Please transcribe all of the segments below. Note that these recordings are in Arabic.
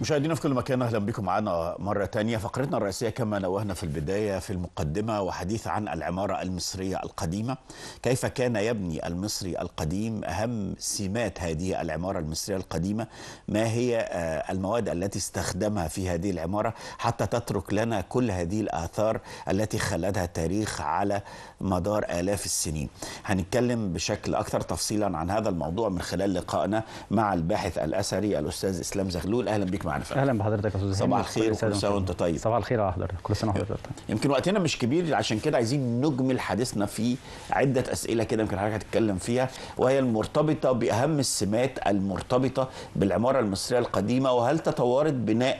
مشاهدينا في كل مكان، اهلا بكم معنا مره تانية. فقرتنا الرئيسيه كما نوهنا في البدايه في المقدمه وحديث عن العماره المصريه القديمه، كيف كان يبني المصري القديم، اهم سمات هذه العماره المصريه القديمه، ما هي المواد التي استخدمها في هذه العماره حتى تترك لنا كل هذه الاثار التي خلدها التاريخ على مدار آلاف السنين. هنتكلم بشكل اكثر تفصيلا عن هذا الموضوع من خلال لقائنا مع الباحث الاثري الاستاذ اسلام زغلول. اهلا بك معنا. اهلا بحضرتك يا استاذ. صباح الخير وكل سنه وانت طيب. صباح الخير يا حضرتك، كل سنه وحضرتك طيب. يمكن وقتنا مش كبير، عشان كده عايزين نجمل حديثنا في عده اسئله كده يمكن حضرتك هتتكلم فيها، وهي المرتبطه باهم السمات المرتبطه بالعماره المصريه القديمه، وهل تطورت بناء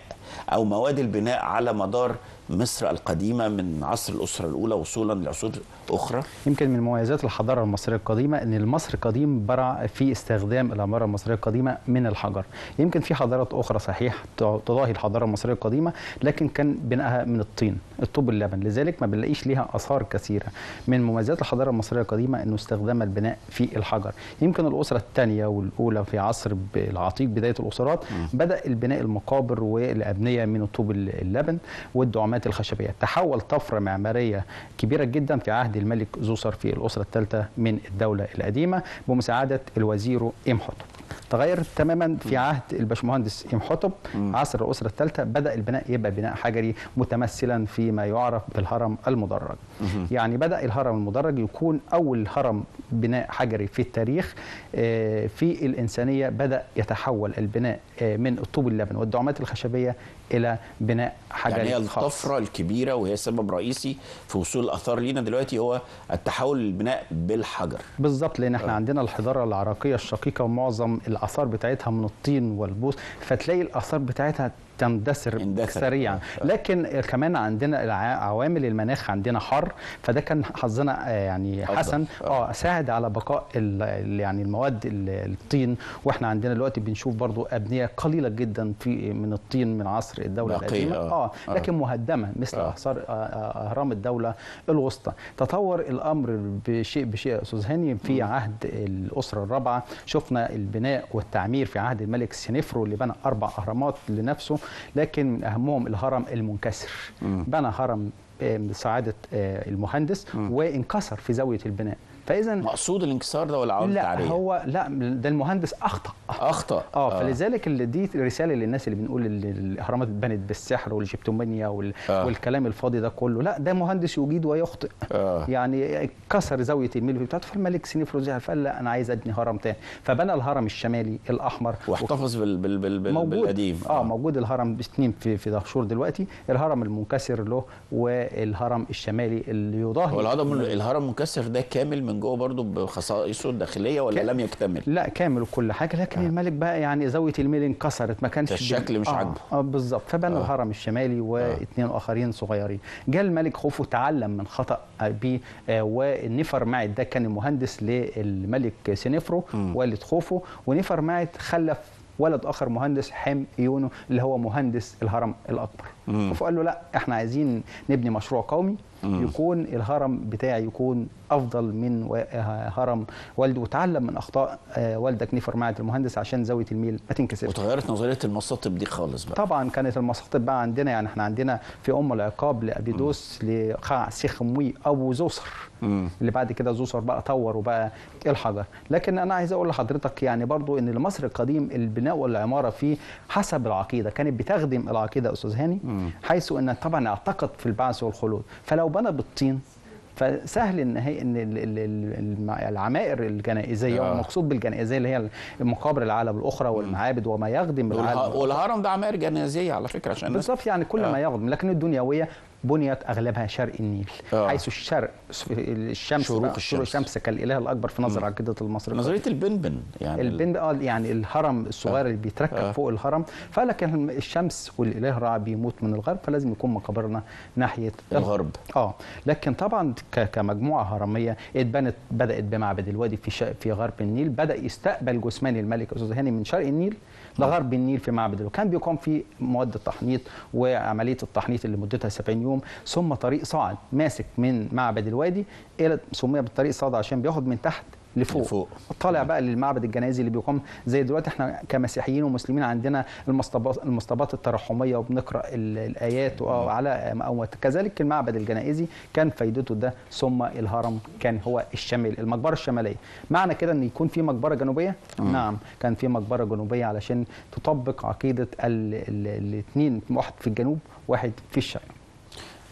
او مواد البناء على مدار مصر القديمه من عصر الاسره الاولى وصولا لعصور اخرى. يمكن من مميزات الحضاره المصريه القديمه ان المصري القديم برع في استخدام العماره المصريه القديمه من الحجر. يمكن في حضارات اخرى صحيح تضاهي الحضاره المصريه القديمه، لكن كان بنائها من الطين، الطوب اللبن، لذلك ما بنلاقيش ليها اثار كثيره. من مميزات الحضاره المصريه القديمه انه استخدام البناء في الحجر. يمكن الاسره الثانيه والاولى في عصر العتيق، بدايه الاسرات، بدا البناء المقابر والابنيه من الطوب اللبن والدعامات الخشبيه. تحول طفره معماريه كبيره جدا في عهد الملك زوسر في الاسره الثالثه من الدوله القديمه بمساعده الوزير امحتب. تغير تماما في عهد الباشمهندس امحتب عصر الاسره الثالثه، بدا البناء يبقى بناء حجري متمثلا فيما يعرف بالهرم المدرج. يعني بدا الهرم المدرج يكون اول هرم بناء حجري في التاريخ. في الانسانيه بدا يتحول البناء من الطوب اللبن والدعامات الخشبيه الى بناء حجري. يعني هي الطفره الكبيره وهي سبب رئيسي في وصول الاثار لينا دلوقتي هو التحول للبناء بالحجر. بالظبط، لان احنا عندنا الحضاره العراقيه الشقيقه ومعظم الاثار بتاعتها من الطين والبوص، فتلاقي الاثار بتاعتها تندثر سريعا. لكن كمان عندنا عوامل المناخ عندنا حر، فده كان حظنا يعني حسن. ساعد على بقاء يعني المواد الطين. واحنا عندنا دلوقتي بنشوف برضو ابنيه قليله جدا في من الطين من عصر الدوله القديمه، لكن مهدمه مثل اثار اهرام الدوله الوسطى. تطور الامر بشيء يا استاذ هاني في عهد الاسره الرابعه. شفنا البناء والتعمير في عهد الملك سنفرو اللي بنى 4 اهرامات لنفسه، لكن من اهمهم الهرم المنكسر. بنى هرم بسعاده المهندس وانكسر في زاويه البناء. فاذا مقصود الانكسار ده ولا عوامل تعريه؟ لا ده المهندس اخطا. فلذلك دي رساله للناس اللي بنقول الاهرامات اتبنت بالسحر والجبتومانيا والكلام الفاضي ده كله. لا، ده مهندس يجيد ويخطئ. يعني كسر زاويه الميل بتاعته، فالملك سنفرو زعل فقال لا انا عايز ابني هرم تاني، فبنى الهرم الشمالي الاحمر واحتفظ بالقديم. موجود الهرم 2 في دهشور دلوقتي، الهرم المنكسر له والهرم الشمالي اللي يضاهي. هو الهرم المنكسر ده كامل من جوه برضه بخصائصه الداخليه ولا لم يكتمل؟ لا، كامل وكل حاجه، لكن الملك بقى يعني زاويه الميل انكسرت، ما كانش الشكل مش عاجبه. بالظبط، فبنى الهرم الشمالي واثنين اخرين صغيرين. جاء الملك خوفو تعلم من خطا ابيه، ونفر معد ده كان المهندس للملك سنفرو والد خوفو، ونفر معد خلف ولد اخر مهندس حم ايونو اللي هو مهندس الهرم الاكبر. فقال له لا، احنا عايزين نبني مشروع قومي يكون الهرم بتاعي يكون افضل من هرم والده، وتعلم من اخطاء والدك نفر معد المهندس عشان زاويه الميل ما تنكسرش. وتغيرت نظريه المصاطب دي خالص بقى. طبعا كانت المصاطب بقى عندنا، يعني احنا عندنا في العقاب لابيدوس لقاع سيخموي ابو زوسر، اللي بعد كده زوسر بقى طور وبقى الحجر. لكن انا عايز اقول لحضرتك يعني برضو ان مصر القديم البناء والعماره فيه حسب العقيده، كانت بتخدم العقيده استاذ هاني، حيث ان طبعا اعتقد في البعث والخلود. فلو بنى بالطين فسهل ان العمائر الجنائزيه، والمقصود بالجنائزيه اللي هي المقابر العالم الاخرى والمعابد وما يخدم العالم. والهرم ده عمائر جنائزيه على فكره عشان بالظبط، يعني كل ما يخدم. لكن الدنيويه بنيت اغلبها شرق النيل، حيث الشرق الشمس، شروق الشمس كالاله الاكبر في نظر عقيده المصري. نظريه البنبن يعني يعني الهرم الصغير اللي بيتركب فوق الهرم. فلكن الشمس والاله را بيموت من الغرب، فلازم يكون مقابرنا ناحيه الغرب. لكن طبعا كمجموعه هرميه بدات بمعبد الوادي في غرب النيل، بدا يستقبل جثمان الملك استاذ هاني من شرق النيل لغرب النيل في معبد الوادي. كان بيقام فيه مواد التحنيط وعمليه التحنيط اللي مدتها 70 يوم، ثم طريق صاعد ماسك من معبد الوادي الى، سمي بالطريق صاعد عشان بياخد من تحت لفوق. طالع بقى للمعبد الجنائزي اللي بيقام زي دلوقتي احنا كمسيحيين ومسلمين عندنا المصطبات الترحميه وبنقرا الايات على اموات، كذلك المعبد الجنائزي كان فايدته ده. ثم الهرم كان هو الشمال، المقبره الشماليه. معنى كده ان يكون في مقبره جنوبيه؟ نعم، كان في مقبره جنوبيه علشان تطبق عقيده الاثنين، واحد في الجنوب واحد في الشرق.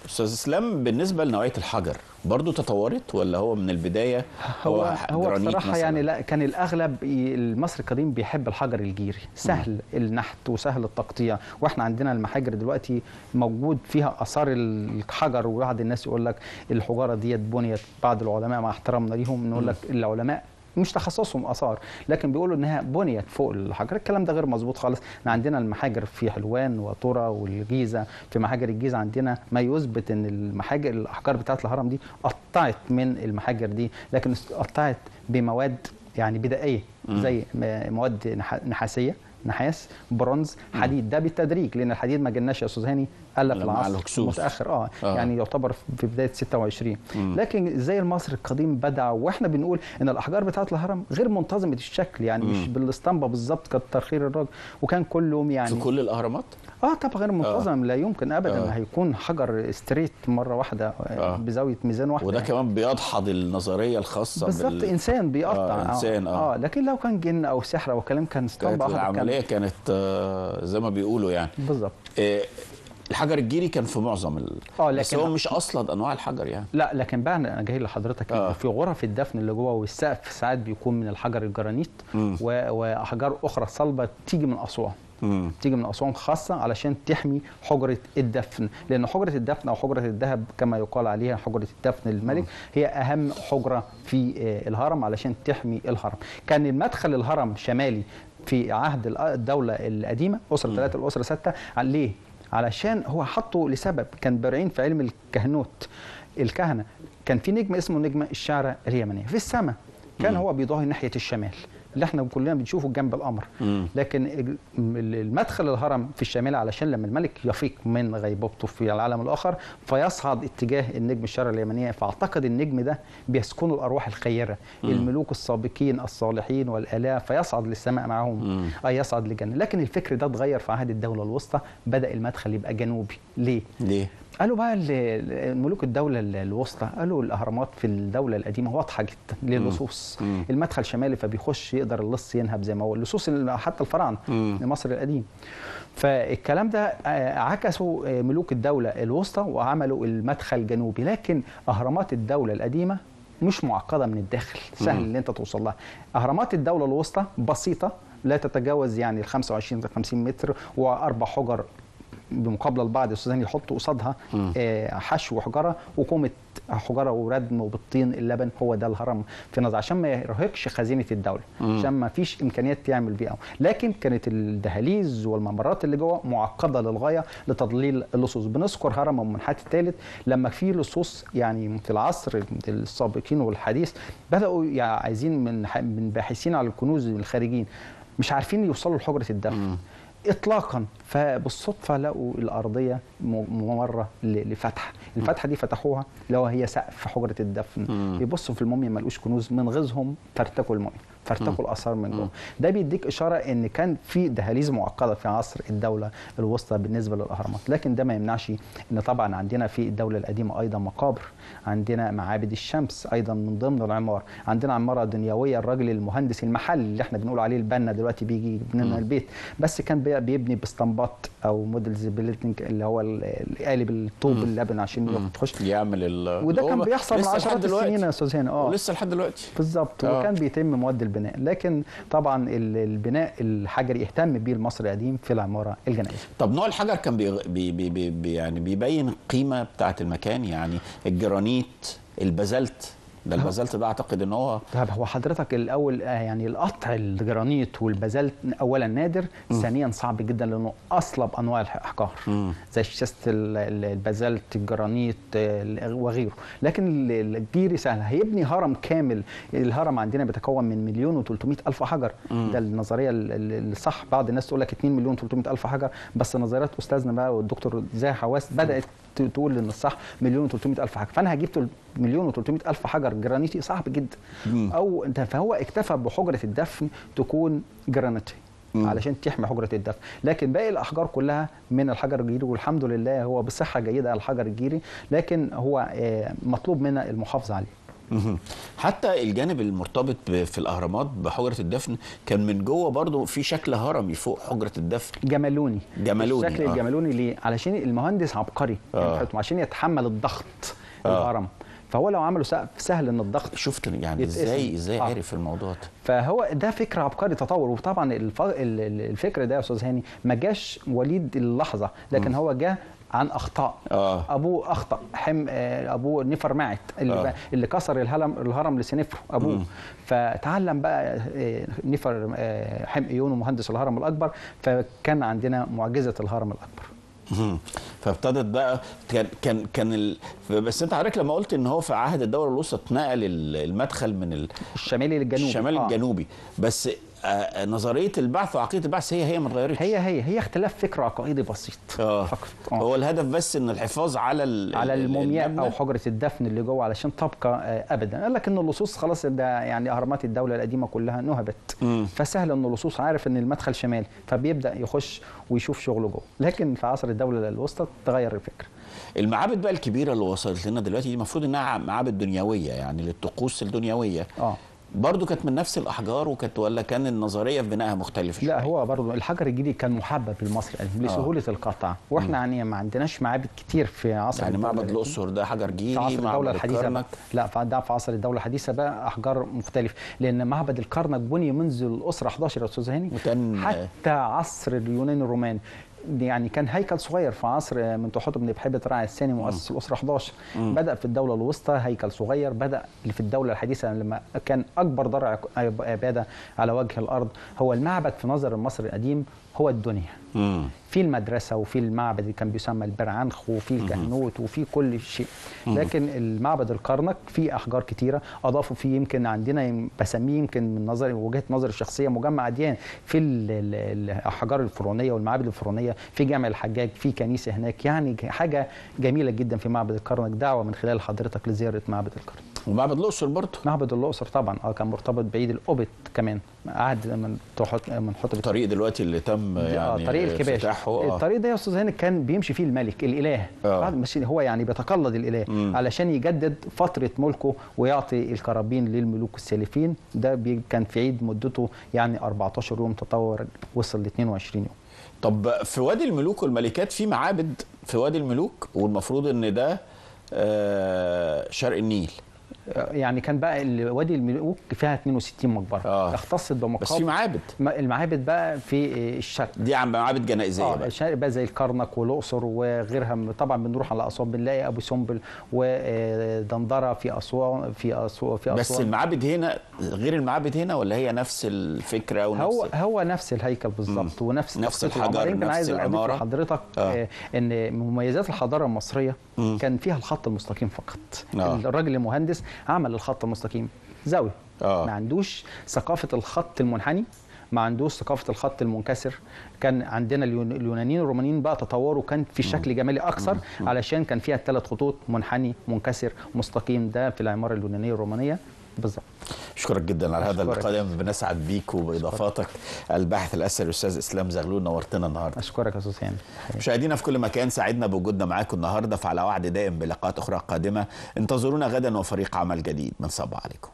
استاذ اسلام، بالنسبه لنوعيه الحجر برضو تطورت ولا هو من البدايه هو بصراحه مثلاً؟ يعني لا، كان الاغلب المصري القديم بيحب الحجر الجيري، سهل النحت وسهل التقطيع، واحنا عندنا المحاجر دلوقتي موجود فيها اثار الحجر، وبعض الناس يقول لك الحجاره ديت بنيت، بعض العلماء مع احترامنا ليهم نقول لك العلماء مش تخصصهم اثار، لكن بيقولوا انها بنيت فوق الحجر. الكلام ده غير مظبوط خالص. احنا عندنا المحاجر في حلوان وطرة والجيزه، في محاجر الجيزه عندنا ما يثبت ان الاحجار بتاعت الهرم دي قطعت من المحاجر دي، لكن قطعت بمواد يعني بدائيه زي مواد نحاسيه، نحاس، برونز، حديد. ده بالتدريج، لان الحديد ما جالناش يا استاذ هاني الا في العصر متاخر يعني يعتبر في بدايه 26. لكن زي المصري القديم بدع، واحنا بنقول ان الاحجار بتاعه الهرم غير منتظمه الشكل، يعني مش بالاسطمبه بالظبط كترخير الراجل، وكان كلهم يعني في كل الاهرامات طبعا غير منتظم. لا يمكن ابدا هيكون حجر ستريت مره واحده بزاويه ميزان واحده، وده كمان بيدحض النظريه الخاصه بالظبط. انسان بيقطع انسان لكن لو كان جن او سحر او كلام كان اسطمبه واحده. العمليه كانت زي ما بيقولوا يعني بالظبط. الحجر الجيري كان في معظم بس هو مش اصلا انواع الحجر يعني. لا، لكن بقى انا جاي لحضرتك في غرف الدفن اللي جوه والسقف ساعات بيكون من الحجر الجرانيت واحجار اخرى صلبه تيجي من اسوان. تيجي من اسوان خاصه علشان تحمي حجره الدفن، لان حجره الدفن او حجره الذهب كما يقال عليها حجره الدفن الملك هي اهم حجره في الهرم علشان تحمي الهرم. كان المدخل الهرم شمالي في عهد الدوله القديمه، اسره 3 الاسره 6. ليه؟ علشان هو حطه لسبب، كان بارعين في علم الكهنوت الكهنه. كان في نجم اسمه نجم الشعره اليمنيه في السماء، كان هو بيضاهي ناحيه الشمال اللي احنا كلنا بنشوفه جنب القمر. لكن المدخل الهرم في الشمال علشان لما الملك يفيق من غيبوبته في العالم الاخر فيصعد اتجاه النجم الشعره اليمنيه، فاعتقد النجم ده بيسكنه الارواح الخيره، الملوك السابقين الصالحين والالاف، فيصعد للسماء معهم اي يصعد للجنه. لكن الفكر ده اتغير في عهد الدوله الوسطى، بدا المدخل يبقى جنوبي. ليه؟ قالوا بقى ملوك الدولة الوسطى قالوا الأهرامات في الدولة القديمة واضحة جدا للصوص. المدخل شمالي فبيخش يقدر اللص ينهب زي ما هو اللصوص حتى الفراعنة مصر القديم. فالكلام ده عكسوا ملوك الدولة الوسطى وعملوا المدخل جنوبي. لكن أهرامات الدولة القديمة مش معقدة من الداخل، سهل ان انت توصل لها. أهرامات الدولة الوسطى بسيطة لا تتجاوز يعني ال 25 ل 50 متر واربع حجر بمقابله البعض يا استاذ يحطوا قصادها حشو حجره وكومه حجره وردم وبالطين اللبن. هو ده الهرم في نظر عشان ما يرهقش خزينه الدوله، عشان ما فيش امكانيات تعمل بيها. لكن كانت الدهاليز والممرات اللي جوه معقده للغايه لتضليل اللصوص. بنذكر هرم المنحات الثالث لما في لصوص يعني في العصر السابقين والحديث بداوا يعني عايزين من باحثين على الكنوز الخارجين مش عارفين يوصلوا لحجره الدفن اطلاقا، فبالصدفه لقوا الارضيه ممره لفتحه. الفتحه دي فتحوها لو هي سقف حجره الدفن. يبصوا في الموميا ما لقوش كنوز، من غيظهم فرتكوا الموميا، فارتكوا الاثار من جوه. ده بيديك اشاره ان كان في دهاليز معقده في عصر الدوله الوسطى بالنسبه للاهرامات. لكن ده ما يمنعش ان طبعا عندنا في الدوله القديمه ايضا مقابر، عندنا معابد الشمس ايضا من ضمن العمار، عندنا عماره دنيويه. الراجل المهندس المحل اللي احنا بنقول عليه البنا دلوقتي بيجي يبني لنا البيت، بس كان بيبني باسطمبات او موديلز بيلدينج اللي هو القالب الطوب اللبن عشان يخش يعمل وده كان بيحصل من عشرات السنين يا استاذ هاني. ولسه لحد دلوقتي بالظبط. وكان بيتم مواد البناء. لكن طبعا البناء الحجري اهتم بيه المصري القديم في العماره الجنائيه. طب نوع الحجر كان يعني بيبين القيمه بتاعه المكان، يعني الجرانيت، البازلت. ده البازلت ده اعتقد ان هو طب هو حضرتك الاول يعني القطع الجرانيت والبازلت اولا نادر، ثانيا صعب جدا لانه اصلب انواع الاحجار زي شاشه البازلت الجرانيت وغيره. لكن الجيري سهل. هيبني هرم كامل. الهرم عندنا بيتكون من 1,300,000 حجر. ده النظريه الصح. بعض الناس تقول لك 2,300,000 حجر، بس نظريات استاذنا بقى والدكتور زاهي حواس بدات تقول ان الصح 1,300,000 حجر. فانا هجيب 1,300,000 حجر حجر جرانيتي صعب جدا. او فهو اكتفى بحجره الدفن تكون جرانيتي علشان تحمي حجره الدفن، لكن باقي الاحجار كلها من الحجر الجيري، والحمد لله هو بصحه جيده على الحجر الجيري، لكن هو مطلوب منا المحافظه عليه. حتى الجانب المرتبط في الاهرامات بحجره الدفن كان من جوه برضو في شكل هرمي فوق حجره الدفن، جمالوني. جمالوني الشكل الجمالوني ليه؟ علشان المهندس عبقري عشان يتحمل الضغط الهرم، فهو لو عملوا سقف سهل ان الضغط شفت يعني ازاي عرف الموضوع ده. فهو ده فكره عبقري تطور. وطبعا الفكر ده يا استاذ هاني ما جاش وليد اللحظه، لكن هو جه عن اخطاء. ابوه اخطا، ابوه نفر معت اللي كسر الهرم لسنفر ابوه. فتعلم بقى نفر حمقيون ومهندس الهرم الاكبر، فكان عندنا معجزه الهرم الاكبر. فابتدت بقى كان بس انت حضرتك لما قلت ان هو في عهد الدوله الوسطى اتنقل المدخل من الشمالي للجنوبي، الشمال الجنوبي، بس نظريه البعث وعقيده البعث هي ما اتغيرتش. هي اختلاف فكر عقائدي بسيط فقط. هو الهدف بس ان الحفاظ على المومياء او حجره الدفن اللي جوه علشان تبقى ابدا. قال لك ان اللصوص خلاص ده يعني اهرامات الدوله القديمه كلها نهبت، فسهل ان اللصوص عارف ان المدخل شمالي فبيبدا يخش ويشوف شغله جوه. لكن في عصر الدوله الوسطى تغير الفكر. المعابد بقى الكبيره اللي وصلت لنا دلوقتي دي المفروض انها معابد دنيويه، يعني للطقوس الدنيويه. برضه كانت من نفس الاحجار ولا كان النظريه في بنائها مختلفه؟ لا هو برضه الحجر الجديد كان محبب للمصري لسهوله القطع، واحنا يعني ما عندناش معابد كتير في عصر يعني معبد الاقصر ده حجر جيري، في عصر الدوله الحديثه لا ده في عصر الدوله الحديثه بقى احجار مختلفه، لان معبد الكرنك بني منذ الاسره 11 يا استاذ هاني حتى عصر اليونان الروماني. يعني كان هيكل صغير في عصر منتحوت بن بحيبة رعي الثاني مؤسس الأسرة 11. بدأ في الدولة الوسطى هيكل صغير، بدأ في الدولة الحديثة لما كان أكبر دار عبادة على وجه الأرض. هو المعبد في نظر المصري القديم هو الدنيا. في المدرسة وفي المعبد اللي كان بيسمى البرعنخ وفي الكهنوت وفي كل شيء. لكن المعبد الكرنك فيه أحجار كتيرة أضافوا فيه، يمكن عندنا بسميه يمكن من نظري وجهة نظري الشخصية مجمع أديان في الأحجار الفرعونية والمعابد الفرعونية، في جامع الحجاج، في كنيسة هناك، يعني حاجة جميلة جدا في معبد الكرنك. دعوة من خلال حضرتك لزيارة معبد الكرنك. ومعبد الأقصر برضه. معبد الأقصر طبعا كان مرتبط بعيد الأوبت كمان، عهد من حتب. الطريق دلوقتي اللي تم يعني طريق الكباش. الطريق ده يا استاذ هاني كان بيمشي فيه الملك الاله، هو يعني بيتقلد الاله علشان يجدد فتره ملكه ويعطي الكرابين للملوك السالفين. ده كان في عيد مدته يعني 14 يوم، تطور وصل ل 22 يوم. طب في وادي الملوك والملكات في معابد في وادي الملوك، والمفروض ان ده شرق النيل. يعني كان بقى وادي الملوك فيها 62 مقبره اختصت بمقابر، بس في معابد. المعابد بقى في الشرق دي عم معابد جنائزيه بقى. الشرق بقى زي الكرنك والاقصر وغيرها. طبعا بنروح على اسوان بنلاقي ابو سمبل ودندره في اسوان بس المعابد هنا غير المعابد هنا، ولا هي نفس الفكره ونفس هو نفس الهيكل بالظبط ونفس الحجر يمكن عايز اضيف لحضرتك ان مميزات الحضاره المصريه كان فيها الخط المستقيم فقط. الراجل المهندس عمل الخط المستقيم زاويه، ما عندوش ثقافه الخط المنحني، ما عندوش ثقافه الخط المنكسر. كان عندنا اليونانيين والرومانيين بقى تطوروا، كان في شكل جمالي اكثر علشان كان فيها 3 خطوط، منحني منكسر مستقيم. ده في العماره اليونانيه الرومانيه بالظبط. اشكرك جدا على هذا اللقاء، بنسعد بيك وباضافاتك. الباحث الاثري الاستاذ اسلام زغلول، نورتنا النهارده. اشكرك يا استاذ هاني. مشاهدينا في كل مكان، سعدنا بوجودنا معاكم النهارده، فعلى وعد دائم بلقاءات اخرى قادمه. انتظرونا غدا وفريق عمل جديد من صباح عليكم.